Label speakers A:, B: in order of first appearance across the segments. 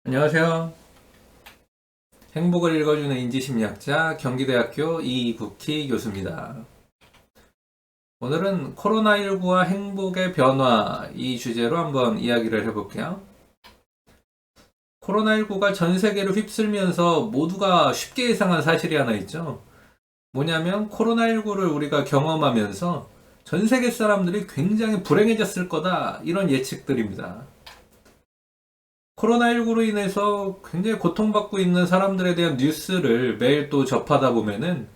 A: 안녕하세요. 행복을 읽어주는 인지심리학자 경기대학교 이국희 교수입니다. 오늘은 코로나19와 행복의 변화 이 주제로 한번 이야기를 해볼게요. 코로나19가 전 세계를 휩쓸면서 모두가 쉽게 예상한 사실이 하나 있죠. 뭐냐면 코로나19를 우리가 경험하면서 전 세계 사람들이 굉장히 불행해졌을 거다 이런 예측들입니다. 코로나19로 인해서 굉장히 고통받고 있는 사람들에 대한 뉴스를 매일 또 접하다 보면은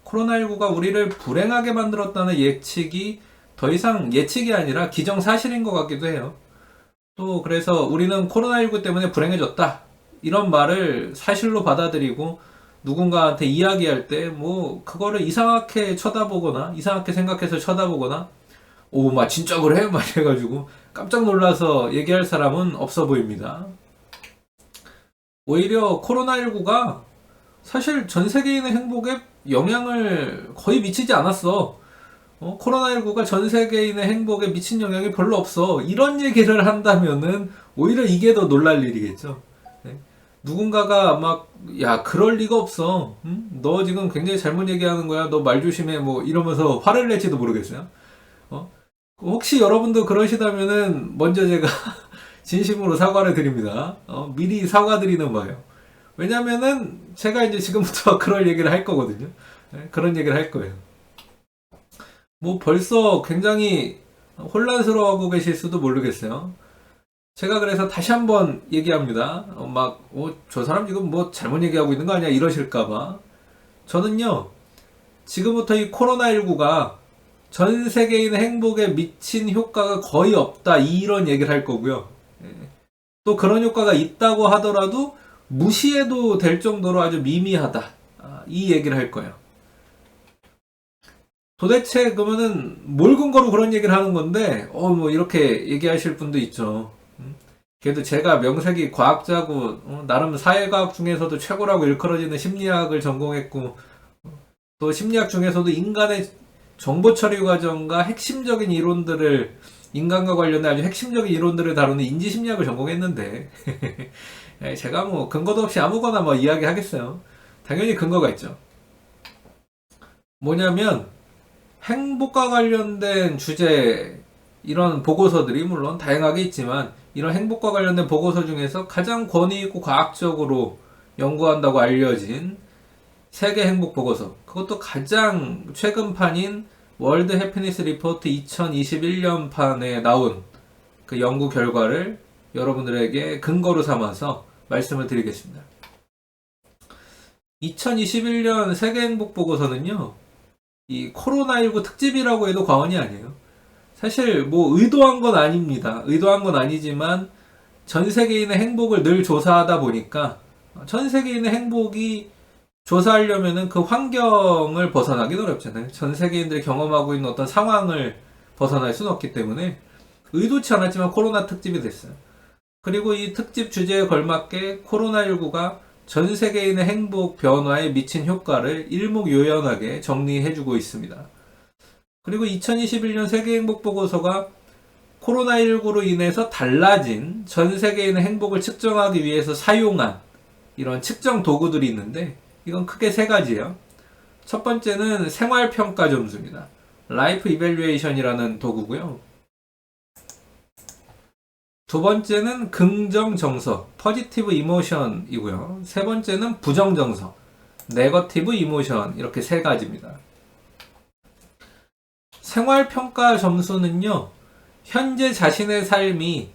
A: 코로나19가 우리를 불행하게 만들었다는 예측이 더 이상 예측이 아니라 기정사실인 것 같기도 해요. 또 그래서 우리는 코로나19 때문에 불행해졌다. 이런 말을 사실로 받아들이고 누군가한테 이야기할 때 뭐 그거를 이상하게 쳐다보거나 이상하게 생각해서 쳐다보거나 오, 막 진짜 그래? 막 해가지고 깜짝 놀라서 얘기할 사람은 없어 보입니다. 오히려 코로나19가 사실 전 세계인의 행복에 영향을 거의 미치지 않았어. 코로나19가 전 세계인의 행복에 미친 영향이 별로 없어. 이런 얘기를 한다면은 오히려 이게 더 놀랄 일이겠죠. 네. 누군가가 막, 야, 그럴 리가 없어. 응? 너 지금 굉장히 잘못 얘기하는 거야. 너 말 조심해. 뭐 이러면서 화를 낼지도 모르겠어요. 어? 혹시 여러분도 그러시다면은 먼저 제가 진심으로 사과를 드립니다. 미리 사과드리는 바예요. 왜냐면은 제가 이제 지금부터 그럴 얘기를 할 거거든요. 네, 그런 얘기를 할 거예요. 뭐 벌써 굉장히 혼란스러워하고 계실 수도 모르겠어요. 제가 그래서 다시 한번 얘기합니다. 저 사람 지금 뭐 잘못 얘기하고 있는 거 아니야? 이러실까봐. 저는요, 지금부터 이 코로나19가 전 세계인의 행복에 미친 효과가 거의 없다. 이런 얘기를 할 거고요. 예. 또 그런 효과가 있다고 하더라도 무시해도 될 정도로 아주 미미하다. 이 얘기를 할 거예요. 도대체 그러면은 뭘 근거로 그런 얘기를 하는 건데, 뭐 이렇게 얘기하실 분도 있죠. 그래도 제가 명색이 과학자고, 나름 사회과학 중에서도 최고라고 일컬어지는 심리학을 전공했고, 또 심리학 중에서도 인간의 정보 처리 과정과 핵심적인 이론들을 인간과 관련된 아주 핵심적인 이론들을 다루는 인지심리학을 전공했는데 제가 뭐 근거도 없이 아무거나 뭐 이야기하겠어요. 당연히 근거가 있죠. 뭐냐면 행복과 관련된 주제 이런 보고서들이 물론 다양하게 있지만 이런 행복과 관련된 보고서 중에서 가장 권위 있고 과학적으로 연구한다고 알려진 세계 행복 보고서 그것도 가장 최근판인 월드 해피니스 리포트 2021년 판에 나온 그 연구 결과를 여러분들에게 근거로 삼아서 말씀을 드리겠습니다. 2021년 세계 행복 보고서는요, 이 코로나19 특집이라고 해도 과언이 아니에요. 사실 뭐 의도한 건 아닙니다. 의도한 건 아니지만 전 세계인의 행복을 늘 조사하다 보니까 전 세계인의 행복이 조사하려면은 그 환경을 벗어나긴 어렵잖아요. 전 세계인들이 경험하고 있는 어떤 상황을 벗어날 수는 없기 때문에 의도치 않았지만 코로나 특집이 됐어요. 그리고 이 특집 주제에 걸맞게 코로나19가 전 세계인의 행복 변화에 미친 효과를 일목요연하게 정리해주고 있습니다. 그리고 2021년 세계행복보고서가 코로나19로 인해서 달라진 전 세계인의 행복을 측정하기 위해서 사용한 이런 측정 도구들이 있는데 이건 크게 세 가지예요. 첫 번째는 생활평가 점수입니다. 라이프 이밸류에이션이라는 도구고요. 두 번째는 긍정 정서, 퍼지티브 이모션이고요. 세 번째는 부정 정서, 네거티브 이모션 이렇게 세 가지입니다. 생활평가 점수는요, 현재 자신의 삶이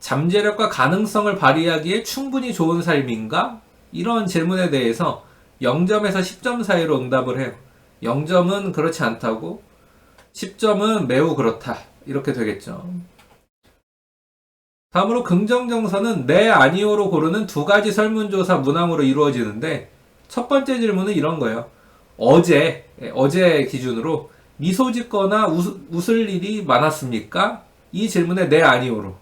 A: 잠재력과 가능성을 발휘하기에 충분히 좋은 삶인가? 이런 질문에 대해서 0점에서 10점 사이로 응답을 해요. 0점은 그렇지 않다고, 10점은 매우 그렇다. 이렇게 되겠죠. 다음으로 긍정정서는 네, 아니오로 고르는 두 가지 설문조사 문항으로 이루어지는데, 첫 번째 질문은 이런 거예요. 어제 기준으로 미소 짓거나 웃을 일이 많았습니까? 이 질문에 네, 아니오로.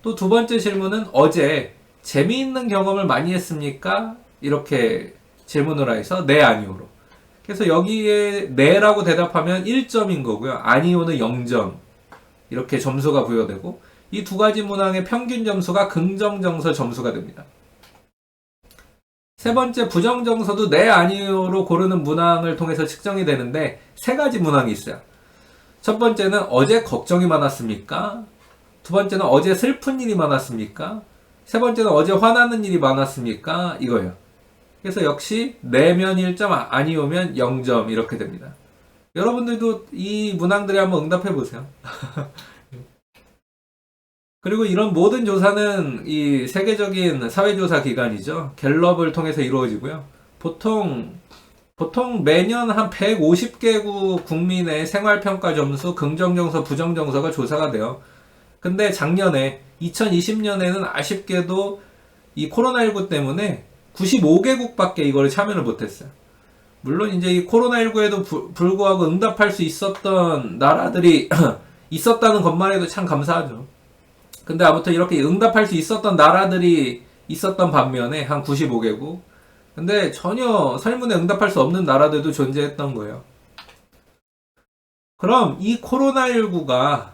A: 또 두 번째 질문은 어제 재미있는 경험을 많이 했습니까? 이렇게 질문을 해서 네, 아니오로. 그래서 여기에 네라고 대답하면 1점인 거고요. 아니오는 0점. 이렇게 점수가 부여되고 이 두 가지 문항의 평균 점수가 긍정정서 점수가 됩니다. 세 번째 부정정서도 네 아니요로 고르는 문항을 통해서 측정이 되는데 세 가지 문항이 있어요. 첫 번째는 어제 걱정이 많았습니까? 두 번째는 어제 슬픈 일이 많았습니까? 세 번째는 어제 화나는 일이 많았습니까? 이거예요. 그래서 역시 내면 1점 아니오면 0점 이렇게 됩니다. 여러분들도 이 문항들에 한번 응답해 보세요. 그리고 이런 모든 조사는 이 세계적인 사회조사 기관이죠. 갤럽을 통해서 이루어지고요. 보통 매년 한 150개국 국민의 생활평가 점수, 긍정정서, 부정정서가 조사가 돼요. 근데 작년에 2020년에는 아쉽게도 이 코로나19 때문에 95개국밖에 이걸 참여를 못했어요. 물론 이제 이 코로나19에도 불구하고 응답할 수 있었던 나라들이 있었다는 것만 해도 참 감사하죠. 근데 아무튼 이렇게 응답할 수 있었던 나라들이 있었던 반면에 한 95개국. 근데 전혀 설문에 응답할 수 없는 나라들도 존재했던 거예요. 그럼 이 코로나19가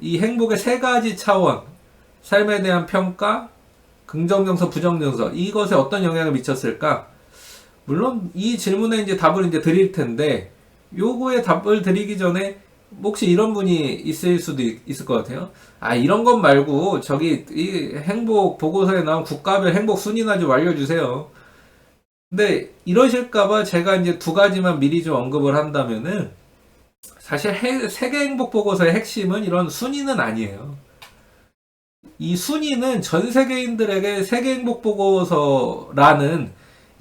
A: 이 행복의 세 가지 차원, 삶에 대한 평가, 긍정정서, 부정정서, 이것에 어떤 영향을 미쳤을까? 물론 이 질문에 이제 답을 이제 드릴 텐데, 요거에 답을 드리기 전에 혹시 이런 분이 있을 수도 있을 것 같아요. 이런 것 말고 저기 이 행복 보고서에 나온 국가별 행복 순위나 좀 알려주세요. 근데 이러실까봐 제가 이제 두 가지만 미리 좀 언급을 한다면은, 사실 세계 행복 보고서의 핵심은 이런 순위는 아니에요. 이 순위는 전 세계인들에게 세계 행복 보고서라는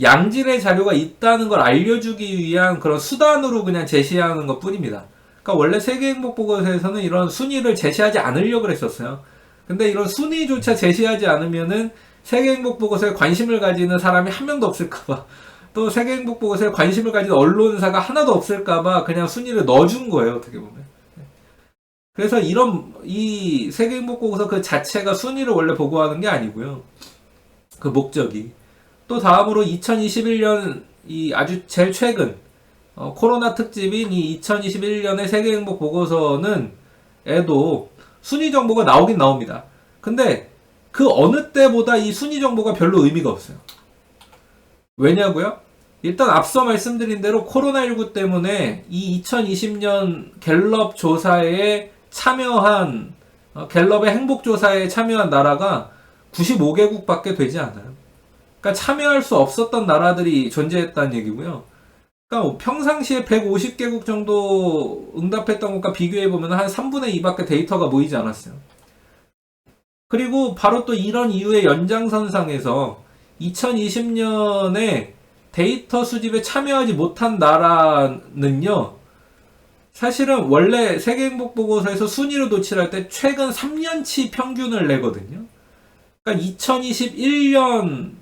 A: 양질의 자료가 있다는 걸 알려주기 위한 그런 수단으로 그냥 제시하는 것 뿐입니다. 그러니까 원래 세계 행복 보고서에서는 이런 순위를 제시하지 않으려고 했었어요. 근데 이런 순위조차 제시하지 않으면은 세계 행복 보고서에 관심을 가지는 사람이 한 명도 없을까봐, 또 세계 행복 보고서에 관심을 가진 언론사가 하나도 없을까봐 그냥 순위를 넣어준 거예요, 어떻게 보면. 그래서 이 세계 행복 보고서 그 자체가 순위를 원래 보고하는 게 아니고요. 그 목적이. 또 다음으로 2021년 이 아주 제일 최근 코로나 특집인 이 2021년의 세계 행복 보고서는 에도 순위 정보가 나오긴 나옵니다. 근데 그 어느 때보다 이 순위 정보가 별로 의미가 없어요. 왜냐고요? 일단 앞서 말씀드린 대로 코로나19 때문에 이 2020년 갤럽 조사에 참여한 갤럽의 행복조사에 참여한 나라가 95개국밖에 되지 않아요. 그러니까 참여할 수 없었던 나라들이 존재했다는 얘기고요. 그러니까 평상시에 150개국 정도 응답했던 것과 비교해보면 한 3분의 2밖에 데이터가 모이지 않았어요. 그리고 바로 또 이런 이유의 연장선상에서 2020년에 데이터 수집에 참여하지 못한 나라는요, 사실은 원래 세계행복보고서에서 순위를 도출할 때 최근 3년치 평균을 내거든요. 그러니까 2021년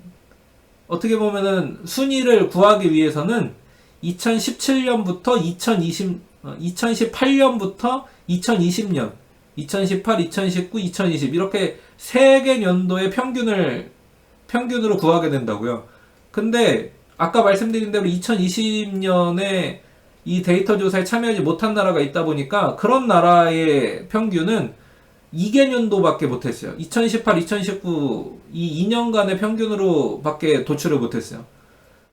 A: 어떻게 보면은 순위를 구하기 위해서는 2017년부터 2018년부터 2020년, 2018, 2019, 2020 이렇게 3개 년도의 평균으로 구하게 된다고요. 근데 아까 말씀드린 대로 2020년에 이 데이터 조사에 참여하지 못한 나라가 있다 보니까 그런 나라의 평균은 2개년도밖에 못했어요. 2018, 2019 이 2년간의 평균으로 밖에 도출을 못했어요.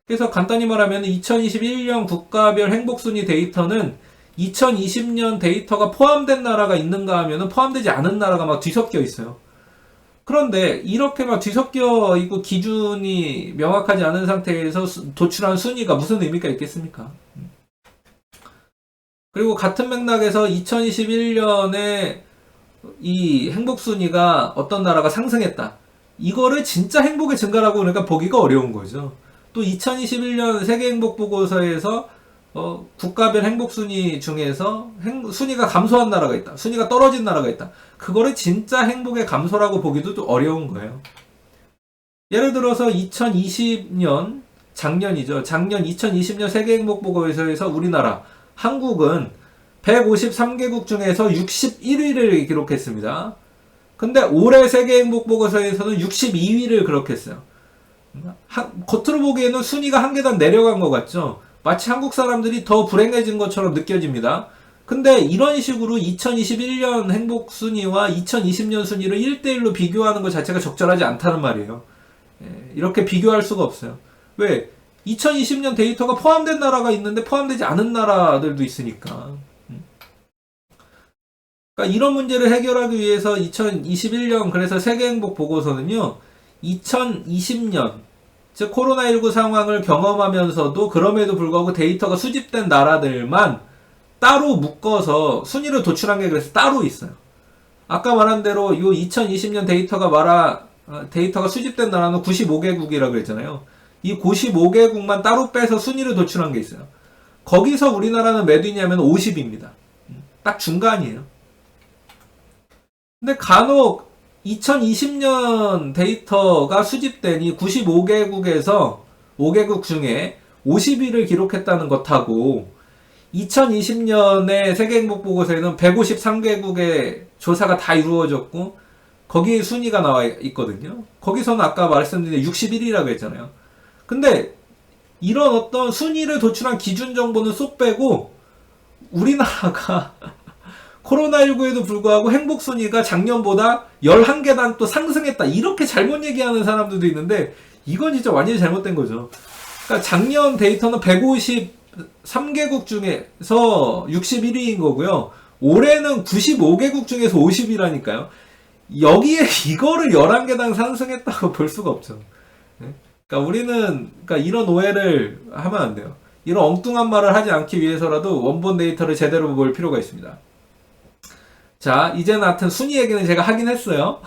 A: 그래서 간단히 말하면 2021년 국가별 행복순위 데이터는 2020년 데이터가 포함된 나라가 있는가 하면 포함되지 않은 나라가 막 뒤섞여 있어요. 그런데 이렇게 막 뒤섞여 있고 기준이 명확하지 않은 상태에서 도출한 순위가 무슨 의미가 있겠습니까? 그리고 같은 맥락에서 2021년에 이 행복순위가 어떤 나라가 상승했다. 이거를 진짜 행복의 증가라고 그러니까 보기가 어려운 거죠. 또 2021년 세계행복보고서에서 국가별 행복순위 중에서 순위가 감소한 나라가 있다. 순위가 떨어진 나라가 있다. 그거를 진짜 행복의 감소라고 보기도 또 어려운 거예요. 예를 들어서 2020년, 작년이죠. 작년 2020년 세계행복보고서에서 우리나라, 한국은 153개국 중에서 61위를 기록했습니다. 근데 올해 세계행복보고서에서는 62위를 기록했어요. 겉으로 보기에는 순위가 한 계단 내려간 것 같죠? 마치 한국 사람들이 더 불행해진 것처럼 느껴집니다. 근데 이런 식으로 2021년 행복 순위와 2020년 순위를 1대1로 비교하는 것 자체가 적절하지 않다는 말이에요. 이렇게 비교할 수가 없어요. 왜? 2020년 데이터가 포함된 나라가 있는데 포함되지 않은 나라들도 있으니까. 그러니까 이런 문제를 해결하기 위해서 2021년 그래서 세계행복 보고서는요. 2020년 즉 코로나19 상황을 경험하면서도 그럼에도 불구하고 데이터가 수집된 나라들만 따로 묶어서 순위를 도출한 게 그래서 따로 있어요. 아까 말한 대로 이 2020년 데이터가 수집된 나라는 95개국이라고 그랬잖아요. 이 95개국만 따로 빼서 순위를 도출한 게 있어요. 거기서 우리나라는 몇 위냐면 50입니다. 딱 중간이에요. 근데 간혹 2020년 데이터가 수집된 이 95개국에서 5개국 중에 50위를 기록했다는 것하고 2020년에 세계행복보고서에는 153개국의 조사가 다 이루어졌고 거기에 순위가 나와 있거든요. 거기서는 아까 말씀드린 61위라고 했잖아요. 근데 이런 어떤 순위를 도출한 기준 정보는 쏙 빼고 우리나라가 코로나19에도 불구하고 행복 순위가 작년보다 11계단 또 상승했다. 이렇게 잘못 얘기하는 사람들도 있는데 이건 진짜 완전히 잘못된 거죠. 그러니까 작년 데이터는 153개국 중에서 61위인 거고요. 올해는 95개국 중에서 50위라니까요. 여기에 이거를 11계단 상승했다고 볼 수가 없죠. 그러니까 우리는 이런 오해를 하면 안 돼요. 이런 엉뚱한 말을 하지 않기 위해서라도 원본 데이터를 제대로 볼 필요가 있습니다. 자, 이제는 하여튼 순위 얘기는 제가 하긴 했어요.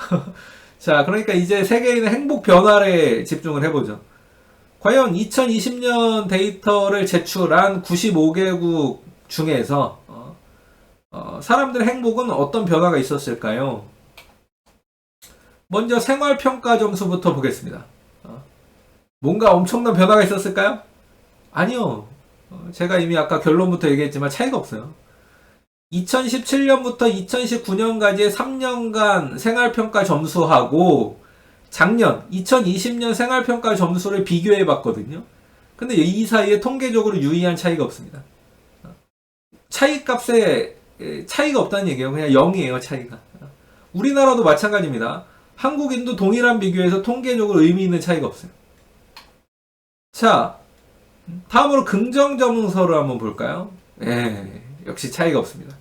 A: 자, 그러니까 이제 세계인의 행복 변화에 집중을 해보죠. 과연 2020년 데이터를 제출한 95개국 중에서 사람들의 행복은 어떤 변화가 있었을까요? 먼저 생활평가 점수부터 보겠습니다. 뭔가 엄청난 변화가 있었을까요? 아니요. 제가 이미 아까 결론부터 얘기했지만 차이가 없어요. 2017년부터 2019년까지의 3년간 생활평가 점수하고 작년 2020년 생활평가 점수를 비교해 봤거든요. 근데 이 사이에 통계적으로 유의한 차이가 없습니다. 차이값에 차이가 없다는 얘기예요. 그냥 0이에요, 차이가. 우리나라도 마찬가지입니다. 한국인도 동일한 비교에서 통계적으로 의미 있는 차이가 없어요. 자, 다음으로 긍정점수를 한번 볼까요? 역시 차이가 없습니다.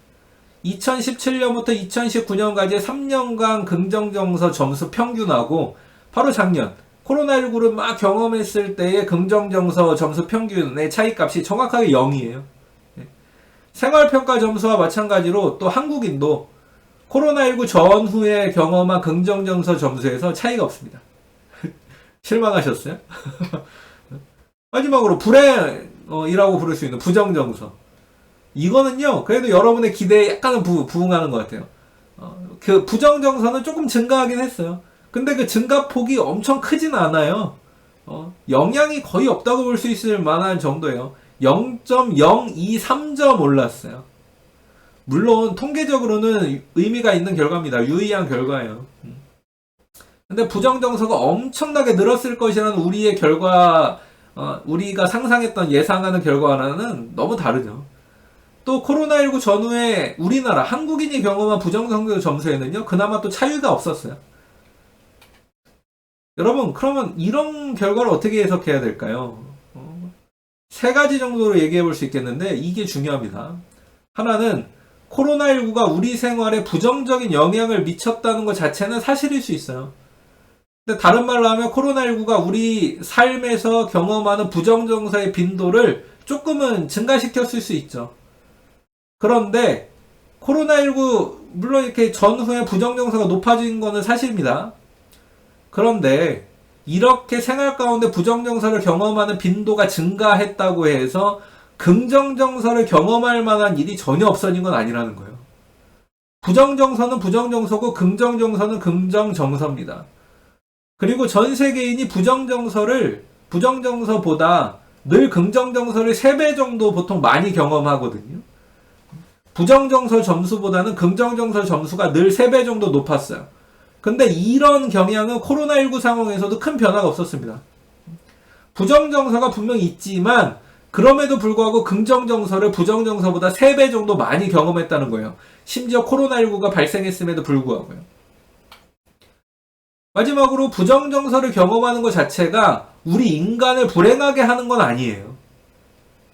A: 2017년부터 2019년까지의 3년간 긍정정서 점수 평균하고 바로 작년 코로나19를 막 경험했을 때의 긍정정서 점수 평균의 차이값이 정확하게 0이에요. 생활평가 점수와 마찬가지로 또 한국인도 코로나19 전후에 경험한 긍정정서 점수에서 차이가 없습니다. 실망하셨어요? 마지막으로 불행이라고 부를 수 있는 부정정서. 이거는요, 그래도 여러분의 기대에 약간은 부응하는 것 같아요. 그 부정정서는 조금 증가하긴 했어요. 근데 그 증가폭이 엄청 크진 않아요. 영향이 거의 없다고 볼 수 있을 만한 정도예요. 0.023점 올랐어요. 물론 통계적으로는 의미가 있는 결과입니다. 유의한 결과예요. 근데 부정정서가 엄청나게 늘었을 것이라는 우리의 결과, 우리가 상상했던 예상하는 결과와는 너무 다르죠. 또 코로나19 전후에 우리나라 한국인이 경험한 부정정서 점수에는요 그나마 또 차이가 없었어요. 여러분, 그러면 이런 결과를 어떻게 해석해야 될까요? 세 가지 정도로 얘기해 볼 수 있겠는데 이게 중요합니다. 하나는 코로나19가 우리 생활에 부정적인 영향을 미쳤다는 것 자체는 사실일 수 있어요. 근데 다른 말로 하면 코로나19가 우리 삶에서 경험하는 부정정서의 빈도를 조금은 증가시켰을 수 있죠. 그런데 코로나19 물론 이렇게 전후에 부정정서가 높아진 거는 사실입니다. 그런데 이렇게 생활 가운데 부정정서를 경험하는 빈도가 증가했다고 해서 긍정정서를 경험할 만한 일이 전혀 없어진 건 아니라는 거예요. 부정정서는 부정정서고 긍정정서는 긍정정서입니다. 그리고 전 세계인이 부정정서보다 늘 긍정정서를 3배 정도 보통 많이 경험하거든요. 부정정서 점수보다는 긍정정서 점수가 늘 3배 정도 높았어요. 근데 이런 경향은 코로나19 상황에서도 큰 변화가 없었습니다. 부정정서가 분명히 있지만 그럼에도 불구하고 긍정정서를 부정정서보다 3배 정도 많이 경험했다는 거예요. 심지어 코로나19가 발생했음에도 불구하고요. 마지막으로 부정정서를 경험하는 것 자체가 우리 인간을 불행하게 하는 건 아니에요.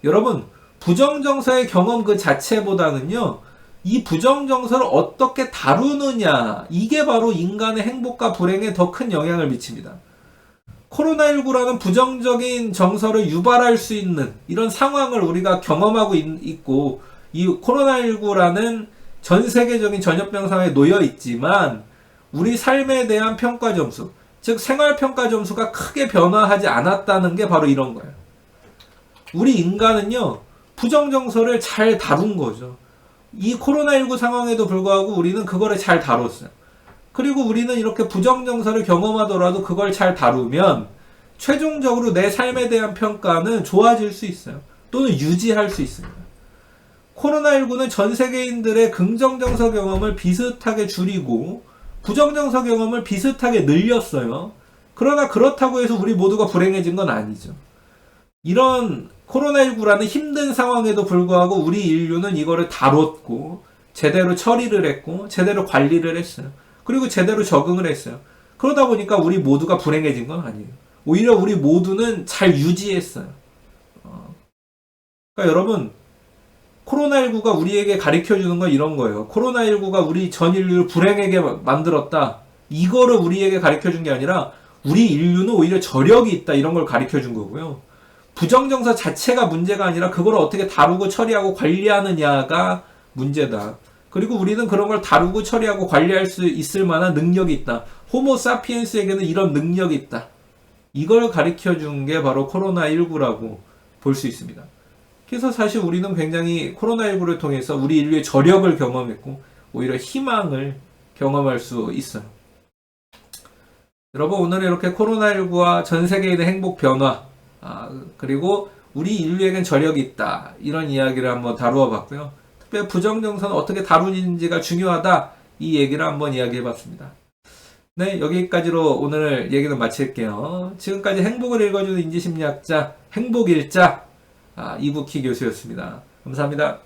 A: 여러분, 부정정서의 경험 그 자체보다는요, 이 부정정서를 어떻게 다루느냐, 이게 바로 인간의 행복과 불행에 더 큰 영향을 미칩니다. 코로나19라는 부정적인 정서를 유발할 수 있는 이런 상황을 우리가 경험하고 있고, 이 코로나19라는 전 세계적인 전염병 상황에 놓여 있지만, 우리 삶에 대한 평가 점수, 즉 생활평가 점수가 크게 변화하지 않았다는 게 바로 이런 거예요. 우리 인간은요, 부정정서를 잘 다룬 거죠. 이 코로나19 상황에도 불구하고 우리는 그거를 잘 다뤘어요. 그리고 우리는 이렇게 부정정서를 경험하더라도 그걸 잘 다루면 최종적으로 내 삶에 대한 평가는 좋아질 수 있어요. 또는 유지할 수 있습니다. 코로나19는 전 세계인들의 긍정정서 경험을 비슷하게 줄이고 부정정서 경험을 비슷하게 늘렸어요. 그러나 그렇다고 해서 우리 모두가 불행해진 건 아니죠. 이런 코로나19라는 힘든 상황에도 불구하고 우리 인류는 이거를 다뤘고 제대로 처리를 했고 제대로 관리를 했어요. 그리고 제대로 적응을 했어요. 그러다 보니까 우리 모두가 불행해진 건 아니에요. 오히려 우리 모두는 잘 유지했어요. 그러니까 여러분, 코로나19가 우리에게 가르쳐주는 건 이런 거예요. 코로나19가 우리 전 인류를 불행하게 만들었다. 이거를 우리에게 가르쳐준 게 아니라 우리 인류는 오히려 저력이 있다. 이런 걸 가르쳐준 거고요. 부정정서 자체가 문제가 아니라 그걸 어떻게 다루고 처리하고 관리하느냐가 문제다. 그리고 우리는 그런 걸 다루고 처리하고 관리할 수 있을 만한 능력이 있다. 호모 사피엔스에게는 이런 능력이 있다. 이걸 가르쳐준 게 바로 코로나19라고 볼 수 있습니다. 그래서 사실 우리는 굉장히 코로나19를 통해서 우리 인류의 저력을 경험했고 오히려 희망을 경험할 수 있어요. 여러분, 오늘 이렇게 코로나19와 전 세계인의 행복 변화, 그리고 우리 인류에겐 저력이 있다, 이런 이야기를 한번 다루어 봤고요. 특별히 부정정서는 어떻게 다루는지가 중요하다, 이 얘기를 한번 이야기해 봤습니다. 네, 여기까지로 오늘 얘기는 마칠게요. 지금까지 행복을 읽어주는 인지심리학자 행복일자 이국희 교수였습니다. 감사합니다.